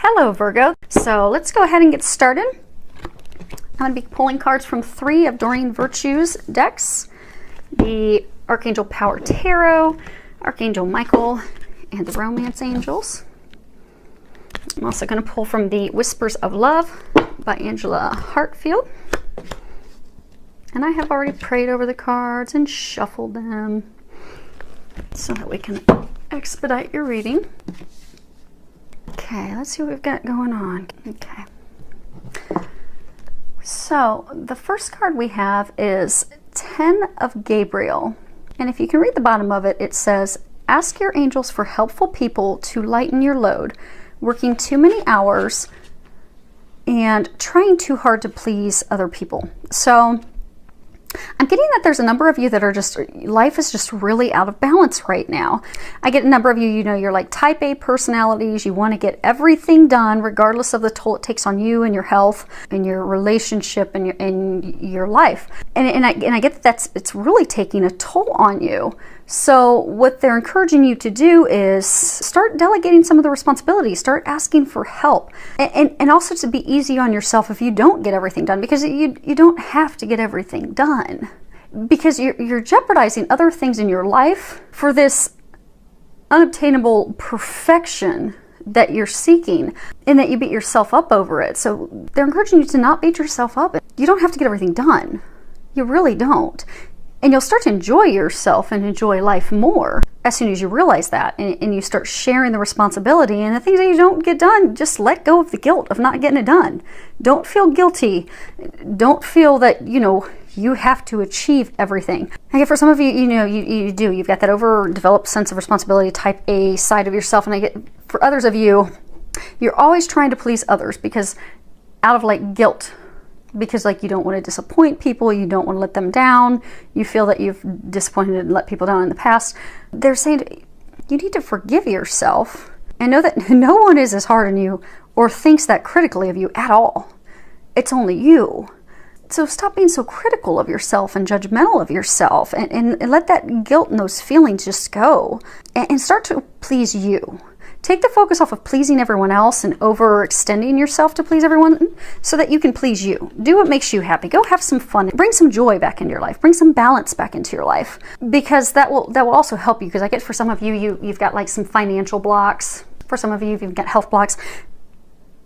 Hello Virgo. So let's go ahead and get started. I'm going to be pulling cards from 3 of Doreen Virtue's decks. The Archangel Power Tarot, Archangel Michael, and the Romance Angels. I'm also going to pull from the Whispers of Love by Angela Hartfield. And I have already prayed over the cards and shuffled them so that we can expedite your reading. Okay, let's see what we've got going on. Okay. So the first card we have is 10 of Gabriel. And if you can read the bottom of it, it says, ask your angels for helpful people to lighten your load, working too many hours and trying too hard to please other people. So I'm getting that there's a number of you that are just, life is just really out of balance right now. I get a number of you, you know, you're like type A personalities. You want to get everything done regardless of the toll it takes on you and your health and your relationship and your life. And I get that it's really taking a toll on you. So what they're encouraging you to do is start delegating some of the responsibilities, start asking for help, and also to be easy on yourself if you don't get everything done, because you don't have to get everything done, because you're jeopardizing other things in your life for this unobtainable perfection that you're seeking, and that you beat yourself up over it. So they're encouraging you to not beat yourself up. You don't have to get everything done. You really don't. And you'll start to enjoy yourself and enjoy life more as soon as you realize that, and you start sharing the responsibility. And the things that you don't get done, just let go of the guilt of not getting it done. Don't feel guilty. Don't feel that, you know, you have to achieve everything. I get for some of you, you know, you do. You've got that overdeveloped sense of responsibility, type A side of yourself. And I get for others of you, you're always trying to please others because out of like guilt. Because like you don't want to disappoint people, you don't want to let them down, you feel that you've disappointed and let people down in the past. They're saying you need to forgive yourself and know that no one is as hard on you or thinks that critically of you at all. It's only you. So stop being so critical of yourself and judgmental of yourself, and let that guilt and those feelings just go, and start to please you. Take the focus off of pleasing everyone else and overextending yourself to please everyone so that you can please you. Do what makes you happy. Go have some fun. Bring some joy back into your life. Bring some balance back into your life, because that will also help you. Because I get for some of you, you've got like some financial blocks. For some of you, you've got health blocks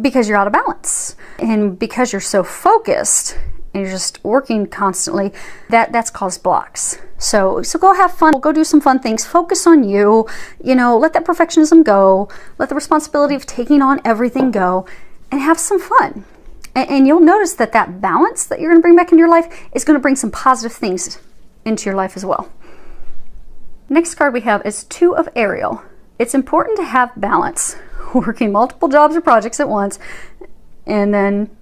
because you're out of balance. And because you're so focused and you're just working constantly, that's caused blocks. So go have fun, go do some fun things, focus on you, you know, let that perfectionism go, let the responsibility of taking on everything go, and have some fun. And you'll notice that that balance that you're going to bring back into your life is going to bring some positive things into your life as well. Next card we have is 2 of Ariel. It's important to have balance, working multiple jobs or projects at once, and then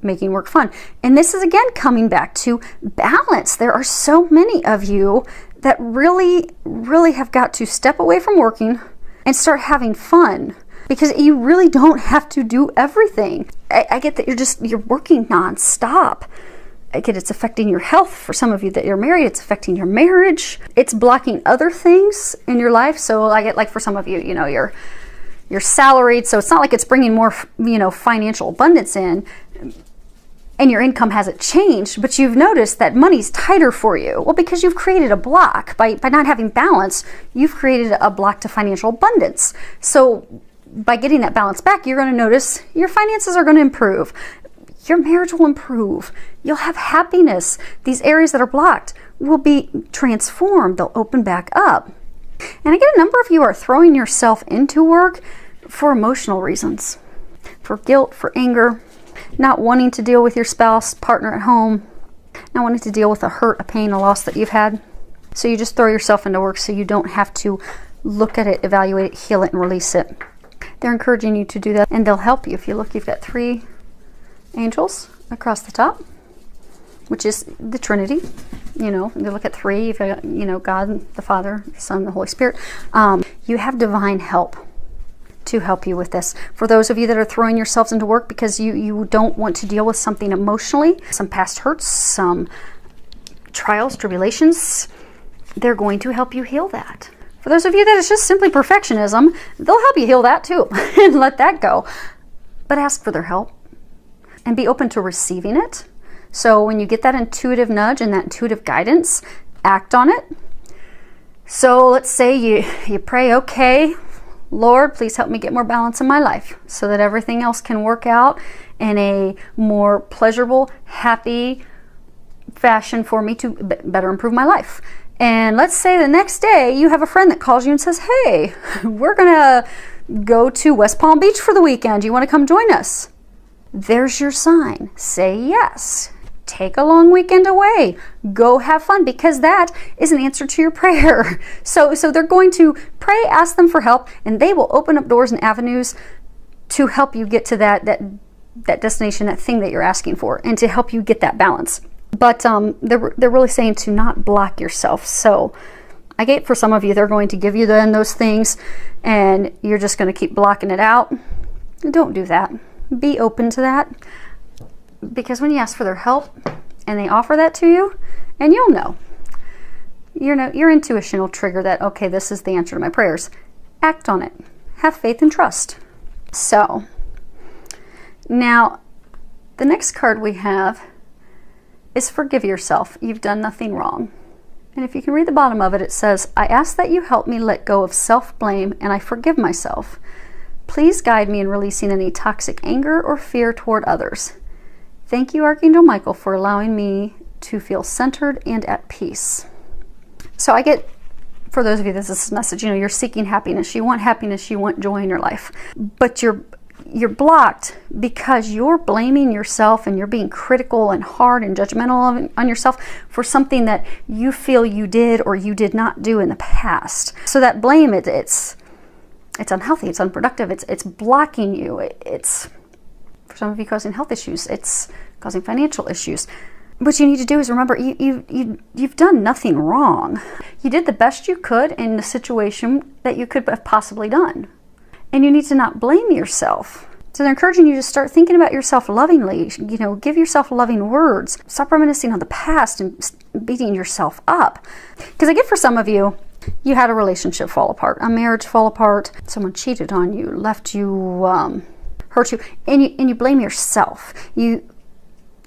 making work fun. And this is again coming back to balance. There are so many of you that really have got to step away from working and start having fun, because you really don't have to do everything. I get that you're working nonstop. I get it's affecting your health. For some of you that you're married, it's affecting your marriage. It's blocking other things in your life. So I get like for some of you, you know, you're salaried, so it's not like it's bringing more, you know, financial abundance in, and your income hasn't changed, but you've noticed that money's tighter for you. Well, because you've created a block. By not having balance, you've created a block to financial abundance. So by getting that balance back, you're going to notice your finances are going to improve. Your marriage will improve. You'll have happiness. These areas that are blocked will be transformed. They'll open back up. And I get a number of you are throwing yourself into work for emotional reasons, for guilt, for anger, not wanting to deal with your spouse, partner at home, not wanting to deal with a hurt, a pain, a loss that you've had. So you just throw yourself into work so you don't have to look at it, evaluate it, heal it, and release it. They're encouraging you to do that, and they'll help you. If you look, you've got 3 angels across the top, which is the Trinity. You know, you look at 3, you've got, you know, God, the Father, the Son, the Holy Spirit. You have divine help to help you with this. For those of you that are throwing yourselves into work because you don't want to deal with something emotionally, some past hurts, some trials, tribulations, they're going to help you heal that. For those of you that it's just simply perfectionism, they'll help you heal that too and let that go. but ask for their help and be open to receiving it. So when you get that intuitive nudge and that intuitive guidance, act on it. So let's say you pray, okay, Lord, please help me get more balance in my life so that everything else can work out in a more pleasurable, happy fashion for me to better improve my life. And let's say the next day you have a friend that calls you and says, hey, we're gonna go to West Palm Beach for the weekend. Do you want to come join us? There's your sign. Say yes. Take a long weekend away. Go have fun, because that is an answer to your prayer. So they're going to pray, ask them for help, and they will open up doors and avenues to help you get to that destination, that thing that you're asking for, and to help you get that balance. But they're really saying to not block yourself. So I get, for some of you, they're going to give you then those things and you're just going to keep blocking it out. Don't do that. Be open to that, because when you ask for their help and they offer that to you, and you'll know, your intuition will trigger that, okay, this is the answer to my prayers. Act on it. Have faith and trust. So now the next card we have is forgive yourself. You've done nothing wrong. And if you can read the bottom of it, it says, I ask that you help me let go of self-blame, and I forgive myself. Please guide me in releasing any toxic anger or fear toward others. Thank you, Archangel Michael, for allowing me to feel centered and at peace. So I get, for those of you, this is this message, you're seeking happiness. You want happiness, you want joy in your life. But you're blocked because you're blaming yourself and you're being critical and hard and judgmental on yourself for something that you feel you did or you did not do in the past. So that blame, it's unhealthy, it's unproductive, it's blocking you. It's, for some of you, causing health issues, it's causing financial issues. What you need to do is remember, you've done nothing wrong. You did the best you could in the situation that you could have possibly done. And you need to not blame yourself. So they're encouraging you to start thinking about yourself lovingly. Give yourself loving words. Stop reminiscing on the past and beating yourself up. Because I get, for some of you, you had a relationship fall apart, a marriage fall apart, someone cheated on you, left you, hurt you, and you blame yourself.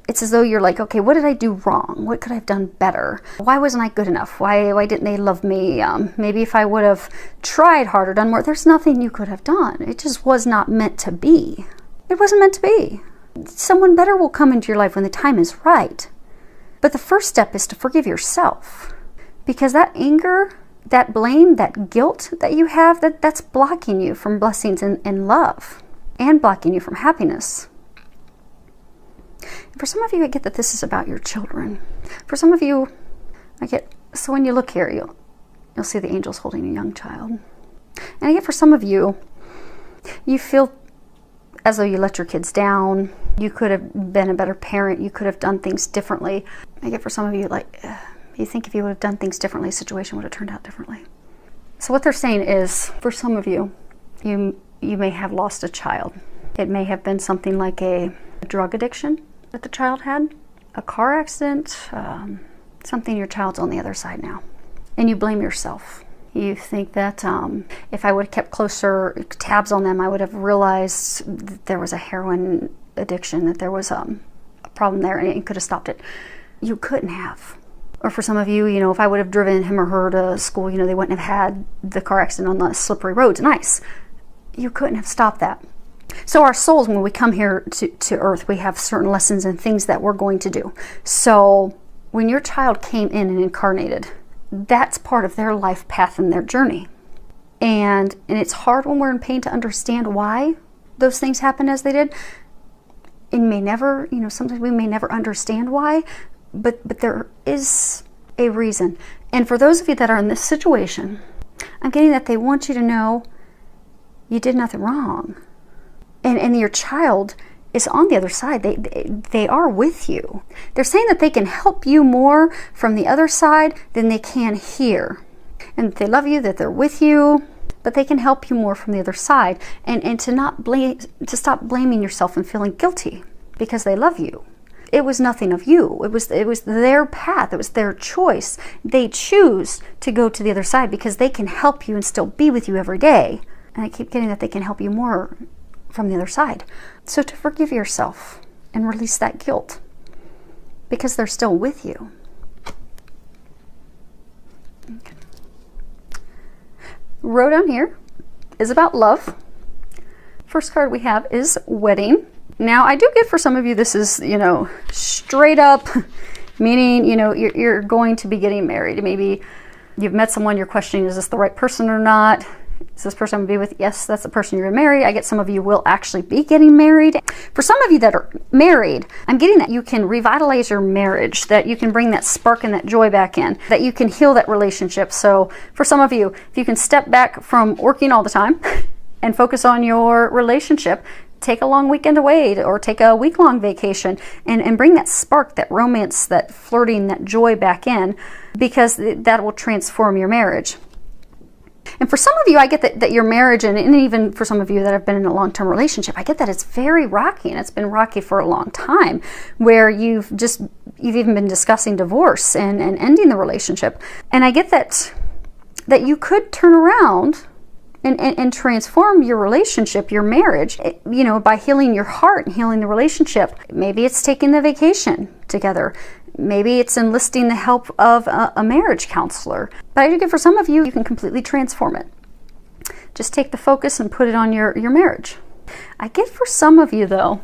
It's as though you're like, okay, what did I do wrong? What could I have done better? Why wasn't I good enough? Why didn't they love me? Maybe if I would have tried harder, done more. There's nothing you could have done. It just was not meant to be. It wasn't meant to be. Someone better will come into your life when the time is right. But the first step is to forgive yourself. Because that anger, that blame, that guilt that you have, that's blocking you from blessings and love, and blocking you from happiness. For some of you, I get that this is about your children. For some of you, so when you look here, you'll see the angels holding a young child. And I get, for some of you, you feel as though you let your kids down. You could have been a better parent. You could have done things differently. I get, for some of you, you think if you would have done things differently, the situation would have turned out differently. So what they're saying is, for some of you, you may have lost a child. It may have been something like a drug addiction that the child had, a car accident, something your child's on the other side now. And you blame yourself. You think that if I would have kept closer tabs on them, I would have realized that there was a heroin addiction, that there was a problem there, and could have stopped it. You couldn't have. Or for some of you, if I would have driven him or her to school, they wouldn't have had the car accident on the slippery roads and ice. You couldn't have stopped that. So our souls, when we come here to earth, we have certain lessons and things that we're going to do. So when your child came in and incarnated, that's part of their life path and their journey. And it's hard when we're in pain to understand why those things happened as they did. And may never, sometimes we may never understand why, but there is a reason. And for those of you that are in this situation, I'm getting that they want you to know you did nothing wrong. And your child is on the other side. They are with you. They're saying that they can help you more from the other side than they can here. And that they love you, that they're with you, but they can help you more from the other side. And to stop blaming yourself and feeling guilty because they love you. It was nothing of you. It was their path. It was their choice. They choose to go to the other side because they can help you and still be with you every day. And I keep getting that they can help you more from the other side. So to forgive yourself and release that guilt, because they're still with you. Okay. Row down here is about love. First card we have is wedding. Now, I do get for some of you, this is, you know, straight up, meaning, you know, you're going to be getting married. Maybe you've met someone, you're questioning, is this the right person or not? Is this person I'm going to be with? Yes, that's the person you're going to marry. I get some of you will actually be getting married. For some of you that are married, I'm getting that you can revitalize your marriage, that you can bring that spark and that joy back in, that you can heal that relationship. So for some of you, if you can step back from working all the time and focus on your relationship, take a long weekend away or take a week-long vacation and bring that spark, that romance, that flirting, that joy back in, because that will transform your marriage. And for some of you, I get that your marriage, and even for some of you that have been in a long-term relationship, I get that it's very rocky, and it's been rocky for a long time, where you've even been discussing divorce and ending the relationship. And I get that you could turn around and transform your relationship, your marriage, you know, by healing your heart and healing the relationship. Maybe it's taking the vacation together. Maybe it's enlisting the help of a marriage counselor. But I do get for some of you, you can completely transform it. Just take the focus and put it on your marriage. I get for some of you, though,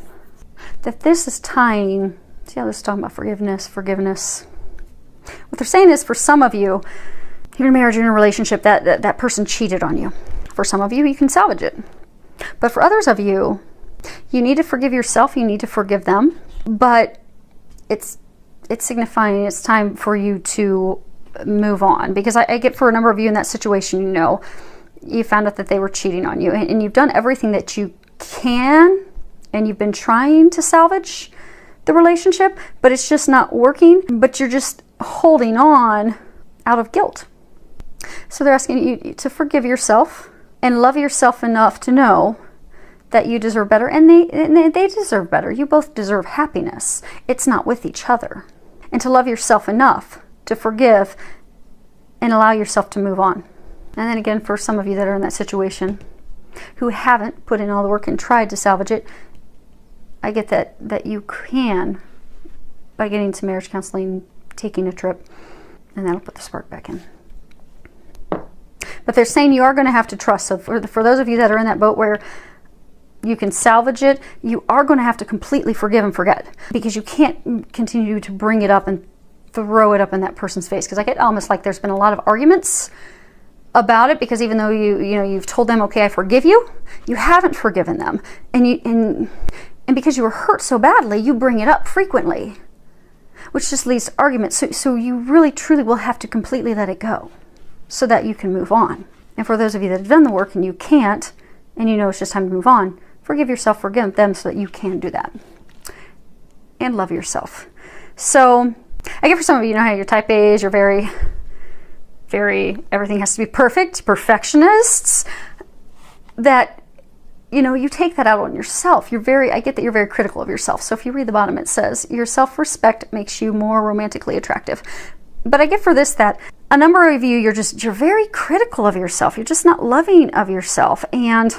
that this is tying, see how this is talking about forgiveness. What they're saying is, for some of you, you're in a marriage, you're in a relationship, that person cheated on you. For some of you, you can salvage it. But for others of you, you need to forgive yourself, you need to forgive them, but it's signifying it's time for you to move on. Because I get for a number of you in that situation, you know, you found out that they were cheating on you, and you've done everything that you can, and you've been trying to salvage the relationship, but it's just not working, but you're just holding on out of guilt. So they're asking you to forgive yourself and love yourself enough to know that you deserve better, and they deserve better. You both deserve happiness. It's not with each other. And to love yourself enough to forgive and allow yourself to move on. And then again, for some of you that are in that situation who haven't put in all the work and tried to salvage it, I get that you can, by getting some marriage counseling, taking a trip, and that'll put the spark back in. But they're saying you are going to have to trust. So for those of you that are in that boat where you can salvage it, you are going to have to completely forgive and forget, because you can't continue to bring it up and throw it up in that person's face. Because I get almost like there's been a lot of arguments about it, because even though you've told them, okay, I forgive you, you haven't forgiven them, and because you were hurt so badly, you bring it up frequently, which just leads to arguments. So you really truly will have to completely let it go, so that you can move on. And for those of you that have done the work and you can't, and you know it's just time to move on, forgive yourself, forgive them, so that you can do that. And love yourself. So I get for some of you, know how your type A is, you're very, everything has to be perfect, perfectionists, that, you know, you take that out on yourself. I get that you're very critical of yourself. So if you read the bottom, it says, your self-respect makes you more romantically attractive. But I get for this that a number of you, you're very critical of yourself. You're just not loving of yourself. And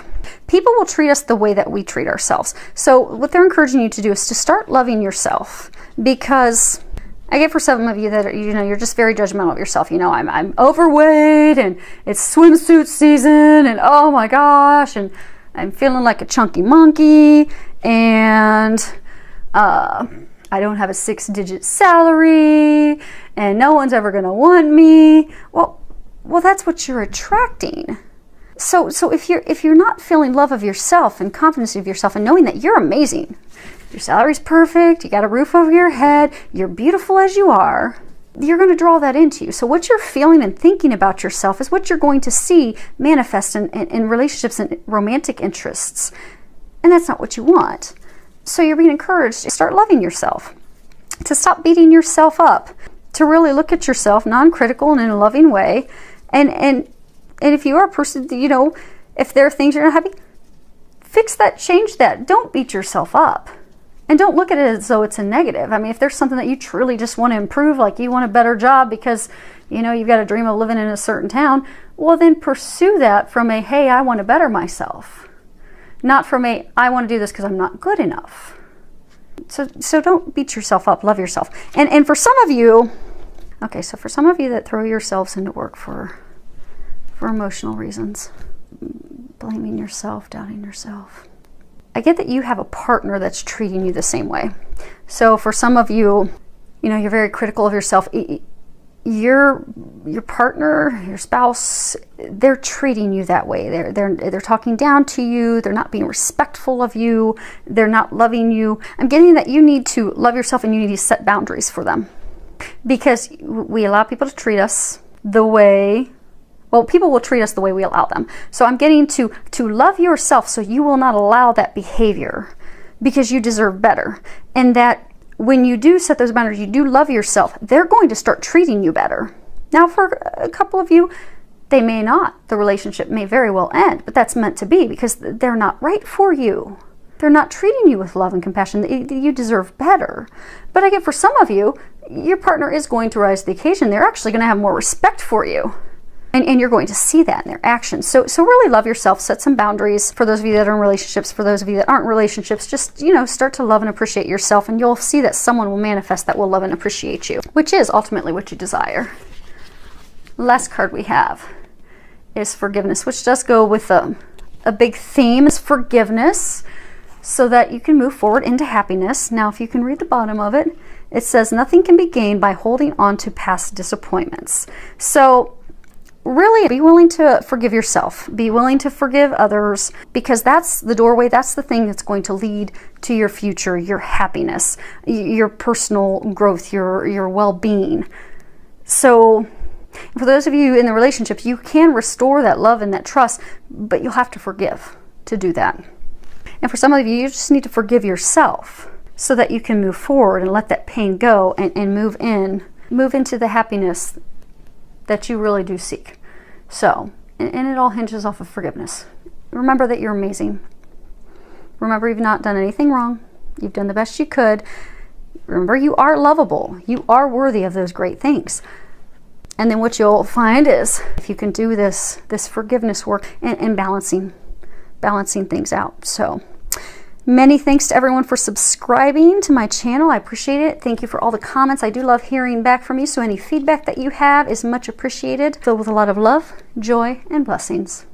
people will treat us the way that we treat ourselves. So what they're encouraging you to do is to start loving yourself. Because I get for some of you that are, you're just very judgmental of yourself. You know, I'm overweight, and it's swimsuit season, and oh my gosh, and I'm feeling like a chunky monkey, and I don't have a 6-digit salary, and no one's ever going to want me. Well, that's what you're attracting. So if you're not feeling love of yourself and confidence of yourself and knowing that you're amazing, your salary's perfect, you got a roof over your head, you're beautiful as you are, you're going to draw that into you. So what you're feeling and thinking about yourself is what you're going to see manifest in relationships and romantic interests. And that's not what you want. So you're being encouraged to start loving yourself, to stop beating yourself up, to really look at yourself non-critical and in a loving way. And if you are a person, if there are things you're not happy, fix that, change that. Don't beat yourself up. And don't look at it as though it's a negative. I mean, if there's something that you truly just want to improve, like you want a better job because, you've got a dream of living in a certain town, well, then pursue that from a, hey, I want to better myself. not from a, I want to do this because I'm not good enough. So don't beat yourself up, love yourself. And for some of you, okay, so for some of you that throw yourselves into work for emotional reasons, blaming yourself, doubting yourself, I get that you have a partner that's treating you the same way. So for some of you, you know, you're very critical of yourself. Your partner, your spouse, they're treating you that way. They're talking down to you. They're not being respectful of you. They're not loving you. I'm getting that you need to love yourself and you need to set boundaries for them, because we allow people to treat us the way, well, people will treat us the way we allow them. So I'm getting to love yourself so you will not allow that behavior, because you deserve better. And that when you do set those boundaries, you do love yourself, they're going to start treating you better. Now, for a couple of you, they may not. The relationship may very well end, but that's meant to be, because they're not right for you. They're not treating you with love and compassion. You deserve better. But I get for some of you, your partner is going to rise to the occasion. They're actually going to have more respect for you. And you're going to see that in their actions. So really love yourself, set some boundaries. For those of you that are in relationships, for those of you that aren't in relationships, just, you know, start to love and appreciate yourself, and you'll see that someone will manifest that will love and appreciate you, which is ultimately what you desire. Last card we have is forgiveness, which does go with a big theme, is forgiveness, so that you can move forward into happiness. Now, if you can read the bottom of it, it says nothing can be gained by holding on to past disappointments. So really be willing to forgive yourself, be willing to forgive others, because that's the doorway, that's the thing that's going to lead to your future, your happiness, your personal growth, your well-being. So for those of you in the relationships, you can restore that love and that trust, but you'll have to forgive to do that. And for some of you, you just need to forgive yourself so that you can move forward and let that pain go and move into the happiness that you really do seek. So, and it all hinges off of forgiveness. Remember that you're amazing. Remember you've not done anything wrong. You've done the best you could. Remember you are lovable. You are worthy of those great things. And then what you'll find is, if you can do this forgiveness work and balancing things out. So many thanks to everyone for subscribing to my channel. I appreciate it. Thank you for all the comments. I do love hearing back from you, so any feedback that you have is much appreciated. Filled with a lot of love, joy, and blessings.